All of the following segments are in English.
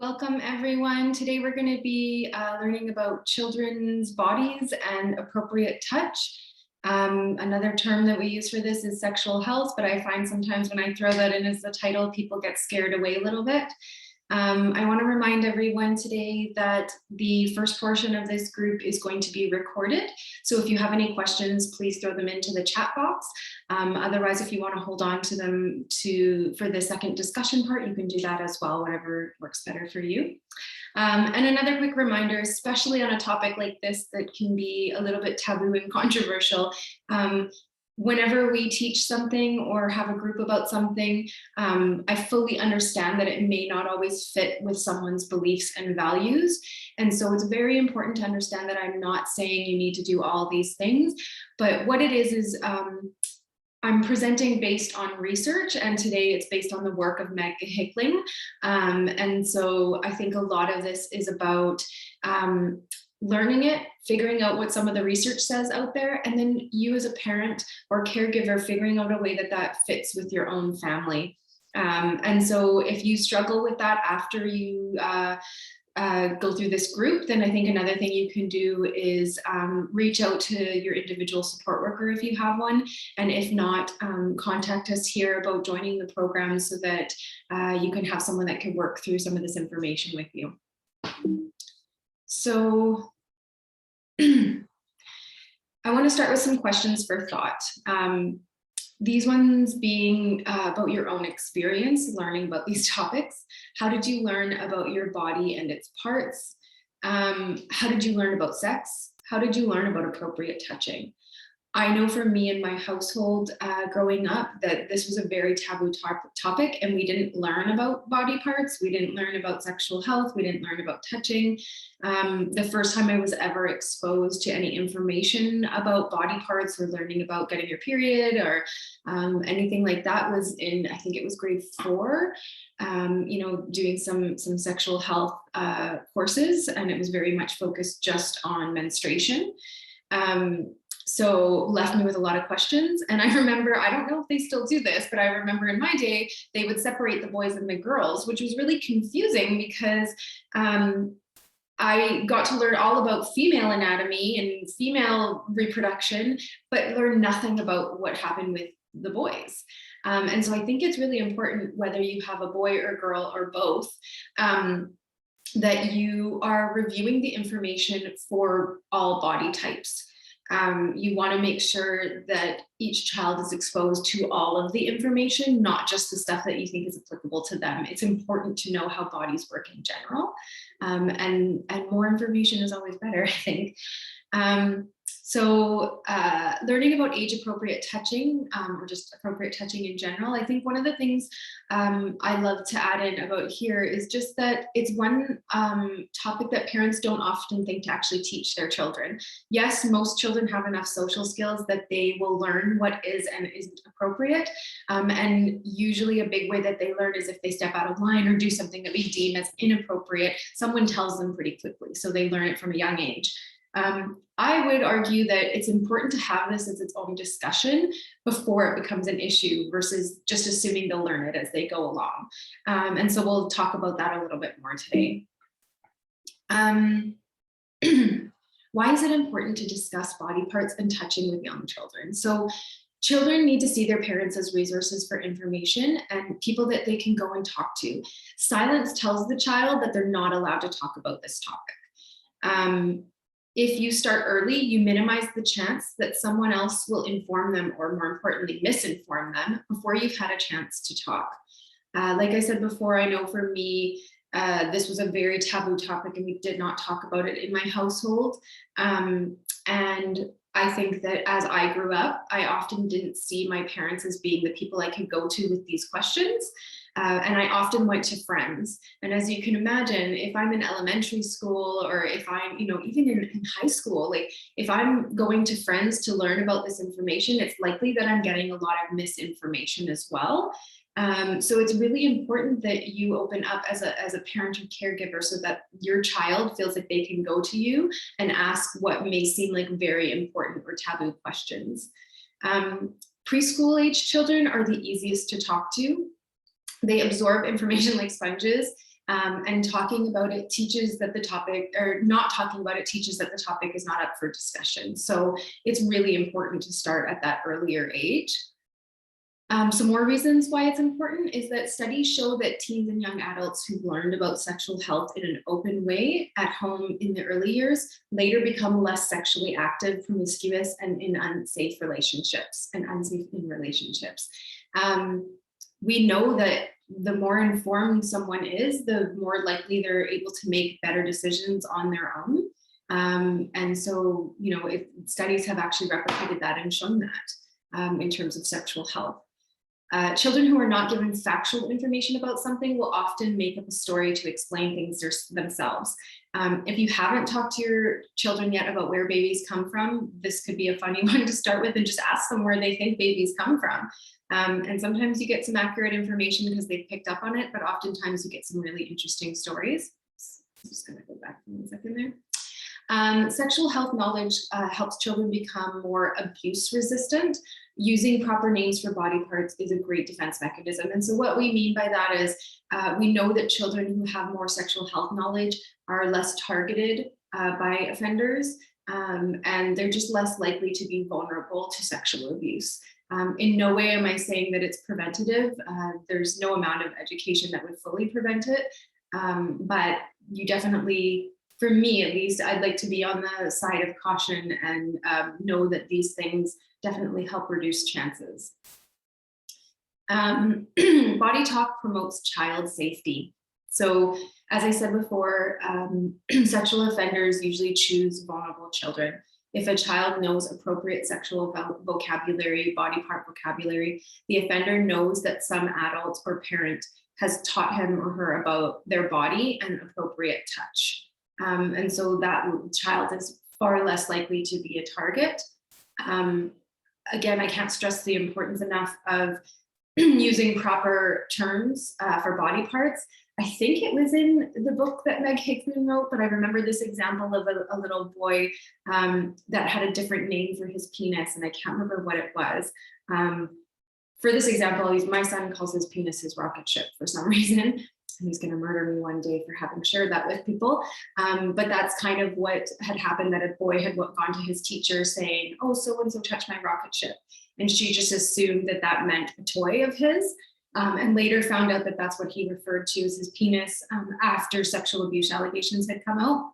Welcome everyone. Today we're going to be learning about children's bodies and appropriate touch. Another term that we use for this is sexual health, but I find sometimes when I throw that in as the title, people get scared away a little bit. I want to remind everyone today that the first portion of this group is going to be recorded. So if you have any questions, please throw them into the chat box. Otherwise, if you want to hold on to them for the second discussion part, you can do that as well, whatever works better for you. And another quick reminder, especially on a topic like this that can be a little bit taboo and controversial, whenever we teach something or have a group about something, I fully understand that it may not always fit with someone's beliefs and values. And so it's very important to understand that I'm not saying you need to do all these things, but what it is I'm presenting based on research, and today it's based on the work of Meg Hickling. And so I think a lot of this is about learning it, figuring out what some of the research says out there, and then you as a parent or caregiver figuring out a way that fits with your own family. And so if you struggle with that after you go through this group, then I think another thing you can do is reach out to your individual support worker if you have one, and if not, contact us here about joining the program so that you can have someone that can work through some of this information with you. So I want to start with some questions for thought. These ones being about your own experience learning about these topics. How did you learn about your body and its parts? How did you learn about sex? How did you learn about appropriate touching? I know for me and my household growing up that this was a very taboo topic, and we didn't learn about body parts. We didn't learn about sexual health. We didn't learn about touching. The first time I was ever exposed to any information about body parts or learning about getting your period or anything like that was in, I think it was grade 4, doing some sexual health courses, and it was very much focused just on menstruation. So left me with a lot of questions. And I remember, I don't know if they still do this, but I remember in my day, they would separate the boys and the girls, which was really confusing because I got to learn all about female anatomy and female reproduction, but learn nothing about what happened with the boys. And so I think it's really important, whether you have a boy or girl or both, that you are reviewing the information for all body types. You want to make sure that each child is exposed to all of the information, not just the stuff that you think is applicable to them. It's important to know how bodies work in general, and more information is always better, I think. So learning about age-appropriate touching, or just appropriate touching in general, I think one of the things I love to add in about here is just that it's one topic that parents don't often think to actually teach their children. Yes, most children have enough social skills that they will learn what is and isn't appropriate. And usually a big way that they learn is if they step out of line or do something that we deem as inappropriate, someone tells them pretty quickly. So they learn it from a young age. I would argue that it's important to have this as its own discussion before it becomes an issue versus just assuming they'll learn it as they go along. And so we'll talk about that a little bit more today. Why is it important to discuss body parts and touching with young children? So children need to see their parents as resources for information and people that they can go and talk to. Silence tells the child that they're not allowed to talk about this topic. If you start early, you minimize the chance that someone else will inform them, or more importantly, misinform them before you've had a chance to talk. Like I said before, I know for me, this was a very taboo topic and we did not talk about it in my household. And I think that as I grew up, I often didn't see my parents as being the people I could go to with these questions. And I often went to friends. And as you can imagine, if I'm in elementary school or if I'm, even in high school, like if I'm going to friends to learn about this information, it's likely that I'm getting a lot of misinformation as well. So it's really important that you open up as a parent or caregiver so that your child feels like they can go to you and ask what may seem like very important or taboo questions. Preschool age children are the easiest to talk to. They absorb information like sponges. And talking about it teaches that the topic, or not talking about it teaches that the topic is not up for discussion. So it's really important to start at that earlier age. Some more reasons why it's important is that studies show that teens and young adults who've learned about sexual health in an open way at home in the early years later become less sexually active, promiscuous, and in unsafe relationships and unsafe in relationships. We know that the more informed someone is, the more likely they're able to make better decisions on their own. And so, you know, studies have actually replicated that and shown that in terms of sexual health. Children who are not given factual information about something will often make up a story to explain things themselves. If you haven't talked to your children yet about where babies come from, this could be a funny one to start with, and just ask them where they think babies come from. And sometimes you get some accurate information because they've picked up on it, but oftentimes you get some really interesting stories. I'm just gonna go back for 1 second there. Sexual health knowledge helps children become more abuse resistant. Using proper names for body parts is a great defense mechanism. And so what we mean by that is we know that children who have more sexual health knowledge are less targeted by offenders, and they're just less likely to be vulnerable to sexual abuse. In no way am I saying that it's preventative. There's no amount of education that would fully prevent it, but you definitely, for me at least, I'd like to be on the side of caution and know that these things definitely help reduce chances. Body talk promotes child safety. So as I said before, sexual offenders usually choose vulnerable children. If a child knows appropriate sexual vocabulary, body part vocabulary, the offender knows that some adult or parent has taught him or her about their body and appropriate touch. And so that child is far less likely to be a target. Again, I can't stress the importance enough of using proper terms for body parts. I think it was in the book that Meg Hickman wrote, but I remember this example of a little boy that had a different name for his penis, and I can't remember what it was. For this example, my son calls his penis his rocket ship for some reason. And he's going to murder me one day for having shared that with people. But that's kind of what had happened, that a boy had gone to his teacher saying, oh, so-and-so touched my rocket ship. And she just assumed that that meant a toy of his, and later found out that that's what he referred to as his penis after sexual abuse allegations had come out.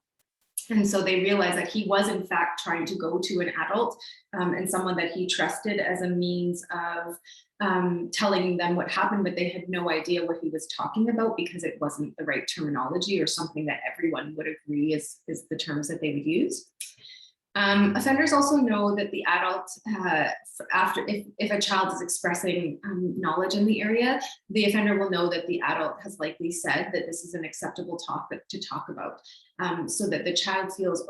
And so they realized that he was in fact trying to go to an adult and someone that he trusted as a means of telling them what happened, but they had no idea what he was talking about because it wasn't the right terminology or something that everyone would agree is the terms that they would use. Offenders also know that the adult, if a child is expressing knowledge in the area, the offender will know that the adult has likely said that this is an acceptable topic to talk about, so that the child feels,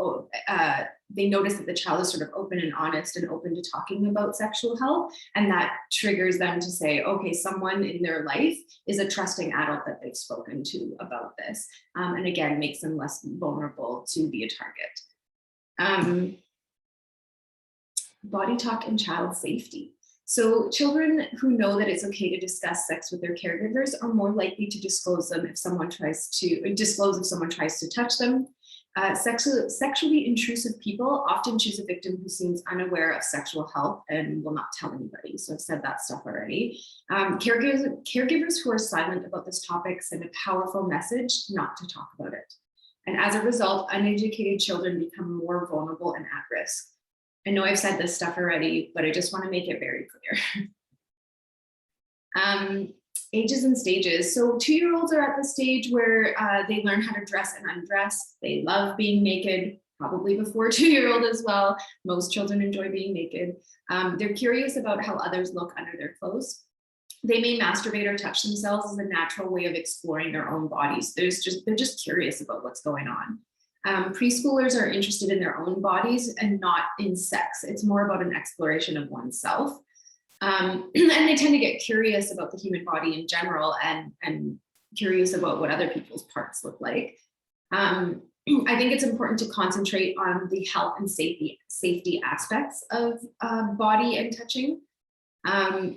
they notice that the child is sort of open and honest and open to talking about sexual health, and that triggers them to say, okay, someone in their life is a trusting adult that they've spoken to about this, and again, makes them less vulnerable to be a target. Body talk and child safety. So children who know that it's okay to discuss sex with their caregivers are more likely to disclose if someone tries to touch them. Sexually intrusive people often choose a victim who seems unaware of sexual health and will not tell anybody. So I've said that stuff already. Caregivers who are silent about this topic send a powerful message not to talk about it. And as a result, uneducated children become more vulnerable and at risk. I know I've said this stuff already, but I just want to make it very clear. Ages and stages. So 2-year-olds are at the stage where they learn how to dress and undress. They love being naked, probably before 2-year-old as well. Most children enjoy being naked. They're curious about how others look under their clothes. They may masturbate or touch themselves as a natural way of exploring their own bodies. They're just curious about what's going on. Preschoolers are interested in their own bodies and not in sex. It's more about an exploration of oneself. And they tend to get curious about the human body in general and curious about what other people's parts look like. I think it's important to concentrate on the health and safety aspects of body and touching.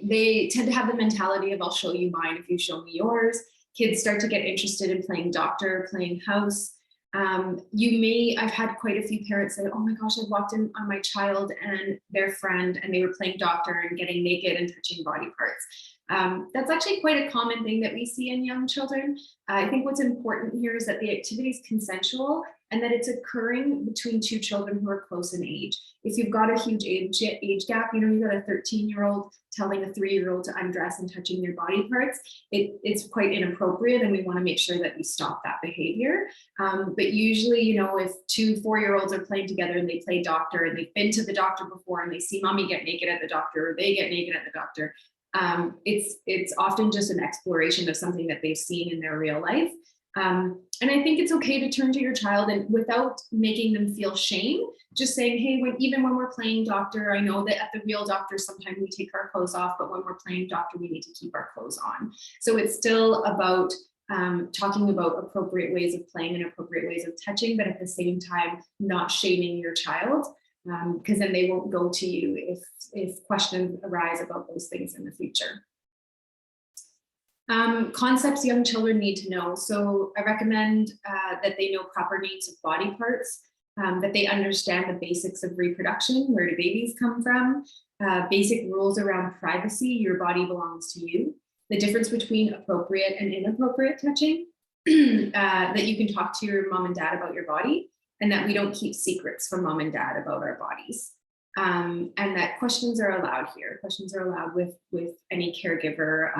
They tend to have the mentality of, I'll show you mine if you show me yours. kids start to get interested in playing doctor, playing house. I've had quite a few parents say, oh my gosh, I walked in on my child and their friend and they were playing doctor and getting naked and touching body parts. That's actually quite a common thing that we see in young children. I think what's important here is that the activity is consensual and that it's occurring between two children who are close in age. If you've got a huge age gap, you've got a 13-year-old telling a 3-year-old to undress and touching their body parts, it's quite inappropriate, and we want to make sure that we stop that behavior. But usually, if 2 4-year-olds are playing together and they play doctor and they've been to the doctor before and they see mommy get naked at the doctor or they get naked at the doctor, it's often just an exploration of something that they've seen in their real life. And I think it's okay to turn to your child and without making them feel shame, just saying, hey, even when we're playing doctor, I know that at the real doctor, sometimes we take our clothes off, but when we're playing doctor, we need to keep our clothes on. So it's still about talking about appropriate ways of playing and appropriate ways of touching, but at the same time, not shaming your child, because then they won't go to you if questions arise about those things in the future. Concepts young children need to know. So I recommend that they know proper names of body parts, that they understand the basics of reproduction, where do babies come from, basic rules around privacy, your body belongs to you, the difference between appropriate and inappropriate touching, that you can talk to your mom and dad about your body, and that we don't keep secrets from mom and dad about our bodies. And that questions are allowed here. Questions are allowed with any caregiver,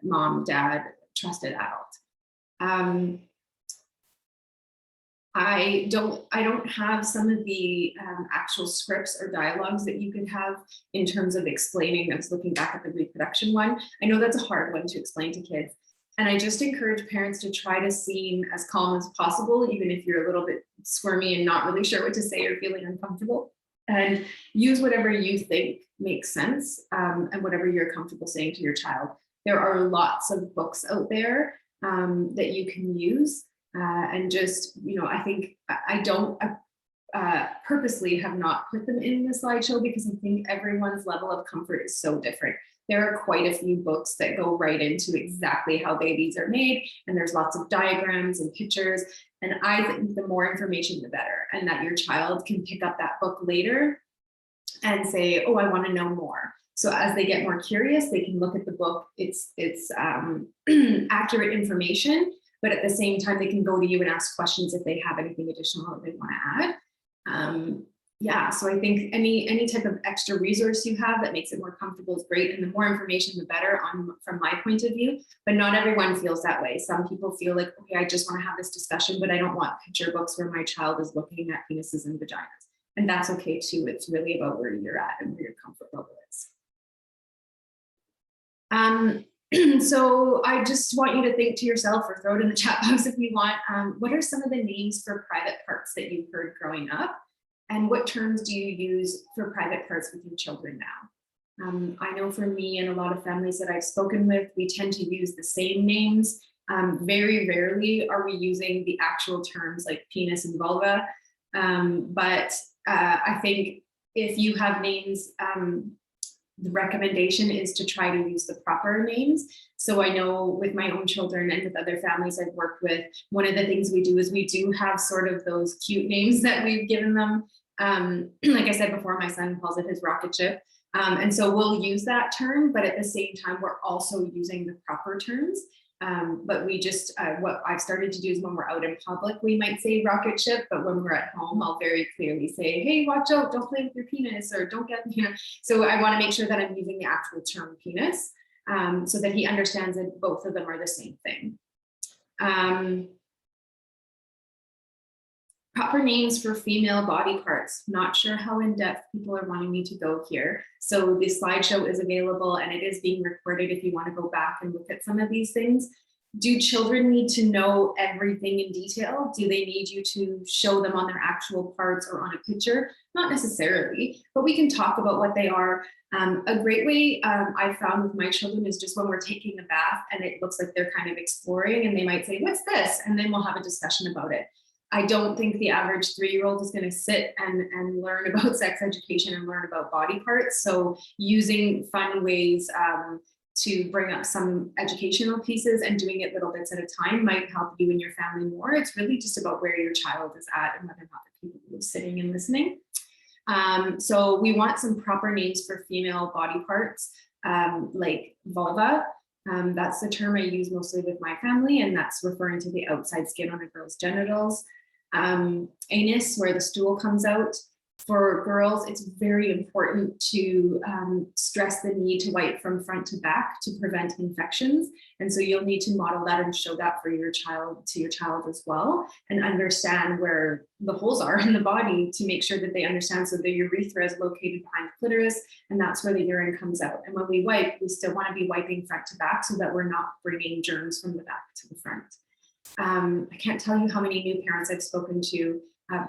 mom, dad, trusted adult. I don't have some of the actual scripts or dialogues that you could have in terms of explaining. I was looking back at the reproduction one. I know that's a hard one to explain to kids. And I just encourage parents to try to seem as calm as possible, even if you're a little bit squirmy and not really sure what to say or feeling uncomfortable. And use whatever you think makes sense, and whatever you're comfortable saying to your child. There are lots of books out there that you can use, and just, I think I don't purposely have not put them in the slideshow because I think everyone's level of comfort is so different. There are quite a few books that go right into exactly how babies are made, and there's lots of diagrams and pictures. And I think the more information, the better, and that your child can pick up that book later and say, oh, I want to know more. So as they get more curious, they can look at the book. It's accurate information, but at the same time, they can go to you and ask questions if they have anything additional that they want to add. Yeah, so I think any type of extra resource you have that makes it more comfortable is great, and the more information, the better from my point of view, but not everyone feels that way. Some people feel like, okay, I just want to have this discussion, but I don't want picture books where my child is looking at penises and vaginas, and that's okay too. It's really about where you're at and where your comfort level is. So I just want you to think to yourself, or throw it in the chat box if you want, what are some of the names for private parts that you've heard growing up? And what terms do you use for private parts with your children now? I know for me and a lot of families that I've spoken with, we tend to use the same names. Very rarely are we using the actual terms like penis and vulva. But I think if you have names, the recommendation is to try to use the proper names. So I know with my own children and with other families I've worked with, one of the things we do is we do have sort of those cute names that we've given them. Like I said before, my son calls it his rocket ship. And so we'll use that term, but at the same time, we're also using the proper terms. But we just, what I've started to do is when we're out in public, we might say rocket ship, but when we're at home, I'll very clearly say, hey, watch out, don't play with your penis, or don't get, So I want to make sure that I'm using the actual term penis, so that he understands that both of them are the same thing. Proper names for female body parts. Not sure how in-depth people are wanting me to go here. So the slideshow is available and it is being recorded if you want to go back and look at some of these things. Do children need to know everything in detail? Do they need you to show them on their actual parts or on a picture? Not necessarily, but we can talk about what they are. A great way I found with my children is just when we're taking a bath and it looks like they're kind of exploring, and they might say, what's this? And then we'll have a discussion about it. I don't think the average 3-year-old is going to sit and learn about sex education and learn about body parts. So using fun ways, to bring up some educational pieces, and doing it little bits at a time might help you and your family more. It's really just about where your child is at and whether or not the people are sitting and listening. So we want some proper names for female body parts, like vulva. That's the term I use mostly with my family, and that's referring to the outside skin on a girl's genitals. Anus, where the stool comes out. For girls, it's very important to stress the need to wipe from front to back to prevent infections. And so you'll need to model that and show that for your child, to your child as well, and understand where the holes are in the body to make sure that they understand. So the urethra is located behind the clitoris, and that's where the urine comes out. And when we wipe, we still want to be wiping front to back so that we're not bringing germs from the back to the front. I can't tell you how many new parents I've spoken to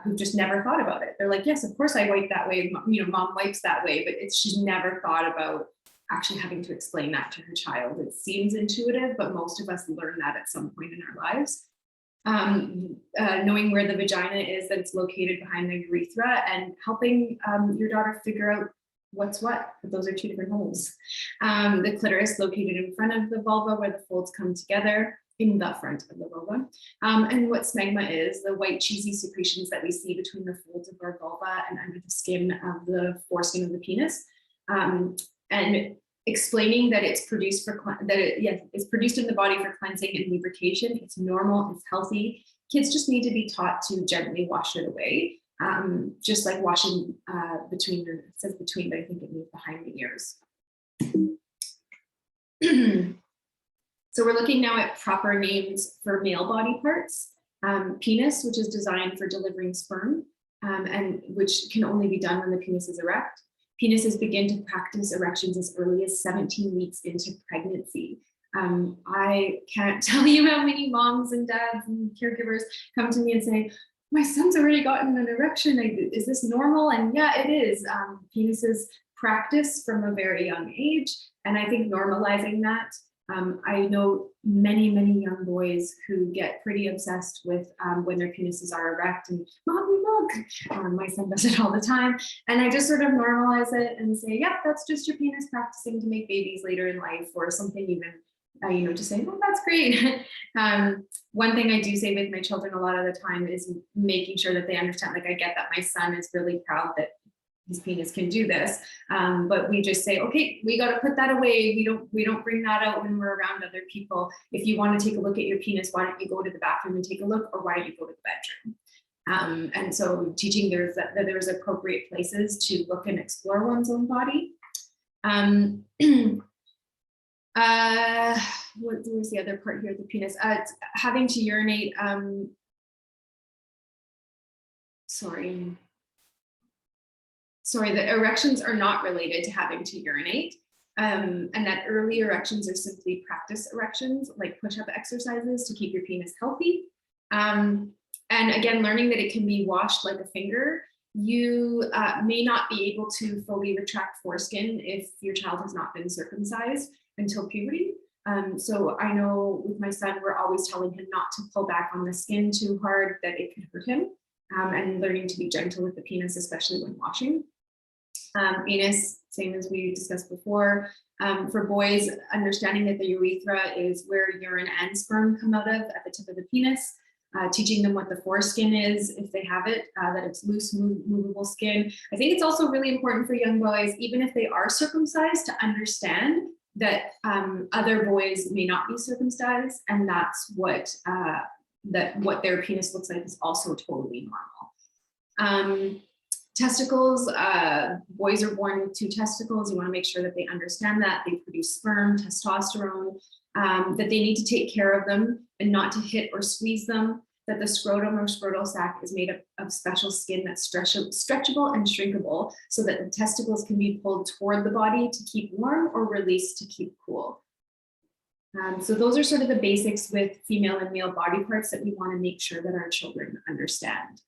who just never thought about it. They're like, yes, of course I wipe that way. You know, mom wipes that way, but she's never thought about actually having to explain that to her child. It seems intuitive, but most of us learn that at some point in our lives. Knowing where the vagina is, that it's located behind the urethra, and helping your daughter figure out what's what, but those are two different holes. The clitoris located in front of the vulva where the folds come together, in the front of the vulva. And what smegma is, the white cheesy secretions that we see between the folds of our vulva and under the skin of the foreskin of the penis. And explaining that it's produced for it's produced in the body for cleansing and lubrication. It's normal, it's healthy. Kids just need to be taught to gently wash it away. Just like washing between it says between, but I think it means behind the ears. So we're looking now at proper names for male body parts. Penis, which is designed for delivering sperm, and which can only be done when the penis is erect. Penises begin to practice erections as early as 17 weeks into pregnancy. I can't tell you how many moms and dads and caregivers come to me and say, my son's already gotten an erection. Is this normal? And yeah, it is. Penises practice from a very young age. And I think normalizing that, I know many young boys who get pretty obsessed with when their penises are erect and, mommy, look. My son does it all the time. And I just sort of normalize it and say, yep, that's just your penis practicing to make babies later in life, or something even, to say, oh, that's great. One thing I do say with my children a lot of the time is making sure that they understand, like, I get that my son is really proud that his penis can do this, but we just say, okay, we got to put that away. We don't bring that out when we're around other people. If you want to take a look at your penis, why don't you go to the bathroom and take a look, or why don't you go to the bedroom? And so teaching that there's appropriate places to look and explore one's own body. What was the other part here? The penis, having to urinate. Sorry, the erections are not related to having to urinate, and that early erections are simply practice erections, like push-up exercises to keep your penis healthy. And again, learning that it can be washed like a finger. You may not be able to fully retract foreskin if your child has not been circumcised until puberty. So I know with my son, we're always telling him not to pull back on the skin too hard, that it could hurt him, and learning to be gentle with the penis, especially when washing. Anus, same as we discussed before. For boys, understanding that the urethra is where urine and sperm come out of at the tip of the penis. Teaching them what the foreskin is, if they have it, that it's loose, movable skin. I think it's also really important for young boys, even if they are circumcised, to understand that other boys may not be circumcised, and that's what what their penis looks like is also totally normal. Testicles, boys are born with 2 testicles. You want to make sure that they understand that they produce sperm, testosterone, that they need to take care of them and not to hit or squeeze them, that the scrotum or scrotal sac is made up of special skin that's stretchable and shrinkable, so that the testicles can be pulled toward the body to keep warm or released to keep cool. So those are sort of the basics with female and male body parts that we want to make sure that our children understand.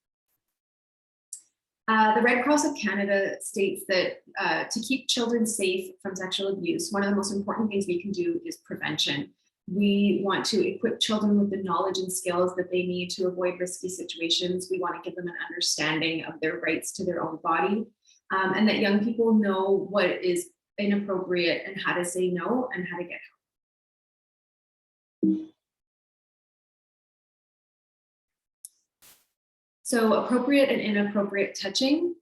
The Red Cross of Canada states that to keep children safe from sexual abuse, one of the most important things we can do is prevention. We want to equip children with the knowledge and skills that they need to avoid risky situations. We want to give them an understanding of their rights to their own body, and that young people know what is inappropriate, and how to say no and how to get help. So appropriate and inappropriate touching.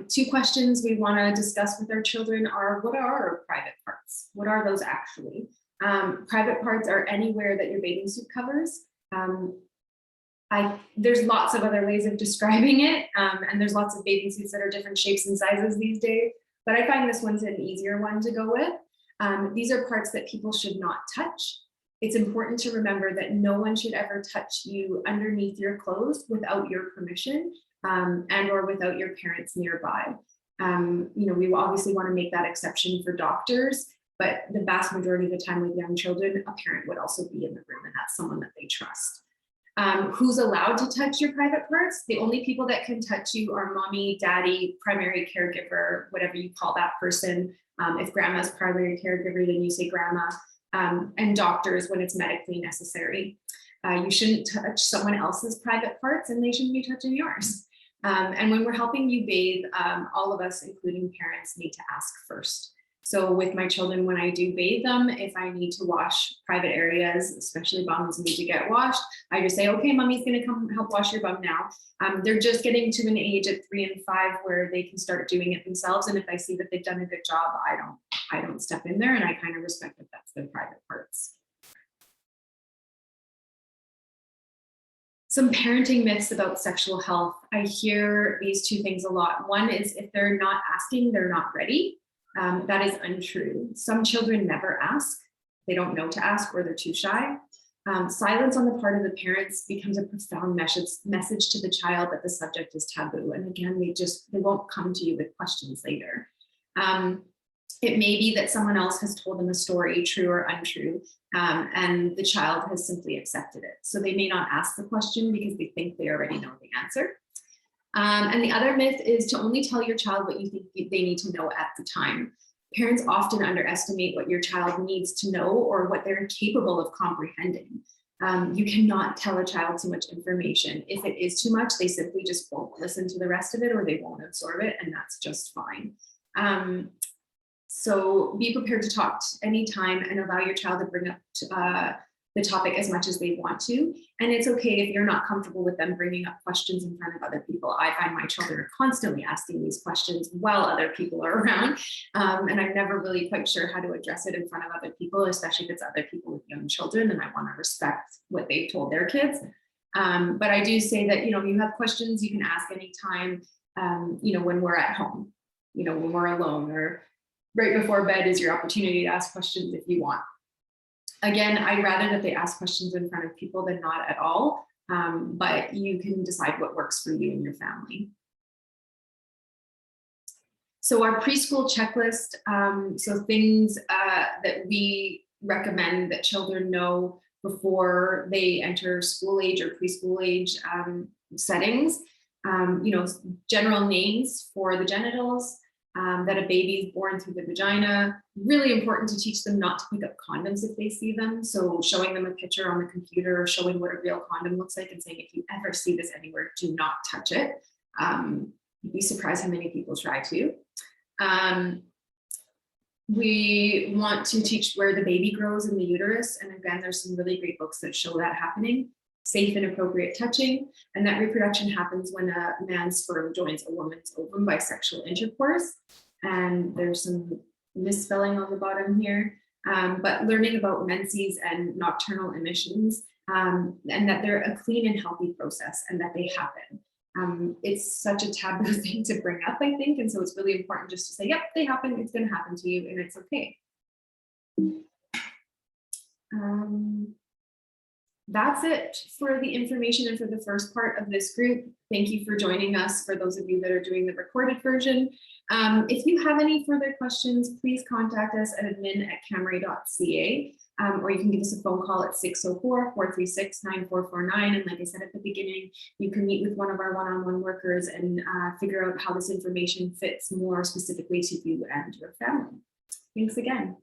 Two questions we want to discuss with our children are, what are our private parts? What are those actually? Private parts are anywhere that your bathing suit covers. There's lots of other ways of describing it, and there's lots of bathing suits that are different shapes and sizes these days, but I find this one's an easier one to go with. These are parts that people should not touch. It's important to remember that no one should ever touch you underneath your clothes without your permission, and or without your parents nearby. We obviously want to make that exception for doctors, but the vast majority of the time with young children, a parent would also be in the room, and that's someone that they trust. Who's allowed to touch your private parts? The only people that can touch you are mommy, daddy, primary caregiver, whatever you call that person. If grandma's primary caregiver, then you say grandma, and doctors when it's medically necessary. You shouldn't touch someone else's private parts, and they shouldn't be touching yours. And when we're helping you bathe, all of us, including parents, need to ask first. So with my children, when I do bathe them, if I need to wash private areas, especially bums need to get washed, I just say, okay, mommy's gonna come help wash your bum now. They're just getting to an age at 3 and 5 where they can start doing it themselves. And if I see that they've done a good job, I don't step in there, and I kind of respect that that's their private parts. Some parenting myths about sexual health. I hear these two things a lot. One is if they're not asking, they're not ready. That is untrue. Some children never ask. They don't know to ask, or they're too shy. Silence on the part of the parents becomes a profound message to the child that the subject is taboo. And again, they won't come to you with questions later. It may be that someone else has told them a story, true or untrue, and the child has simply accepted it. So they may not ask the question because they think they already know the answer. And the other myth is to only tell your child what you think they need to know at the time. Parents often underestimate what your child needs to know or what they're capable of comprehending. You cannot tell a child too much information. If it is too much, they simply just won't listen to the rest of it, or they won't absorb it, and that's just fine. So be prepared to talk anytime and allow your child to bring up the topic as much as they want to. And it's okay if you're not comfortable with them bringing up questions in front of other people. I find my children are constantly asking these questions while other people are around. And I'm never really quite sure how to address it in front of other people, especially if it's other people with young children, and I want to respect what they've told their kids. But I do say that, you have questions you can ask anytime, when we're at home, when we're alone, or right before bed is your opportunity to ask questions if you want. Again, I'd rather that they ask questions in front of people than not at all, but you can decide what works for you and your family. So our preschool checklist, so things that we recommend that children know before they enter school age or preschool age settings, general names for the genitals, that a baby is born through the vagina. Really important to teach them not to pick up condoms if they see them. So showing them a picture on the computer or showing what a real condom looks like and saying, if you ever see this anywhere, do not touch it. You'd be surprised how many people try to. We want to teach where the baby grows in the uterus. And again, there's some really great books that show that happening. Safe and appropriate touching, and that reproduction happens when a man's sperm joins a woman's ovum by sexual intercourse. And there's some misspelling on the bottom here, but learning about menses and nocturnal emissions, and that they're a clean and healthy process and that they happen. It's such a taboo thing to bring up, I think, and so it's really important just to say, yep, they happen, it's going to happen to you, and it's okay. That's it for the information and for the first part of this group. Thank you for joining us, for those of you that are doing the recorded version. If you have any further questions, please contact us at admin@camry.ca, or you can give us a phone call at 604-436-9449. And like I said at the beginning, you can meet with one of our one-on-one workers and figure out how this information fits more specifically to you and your family. Thanks again.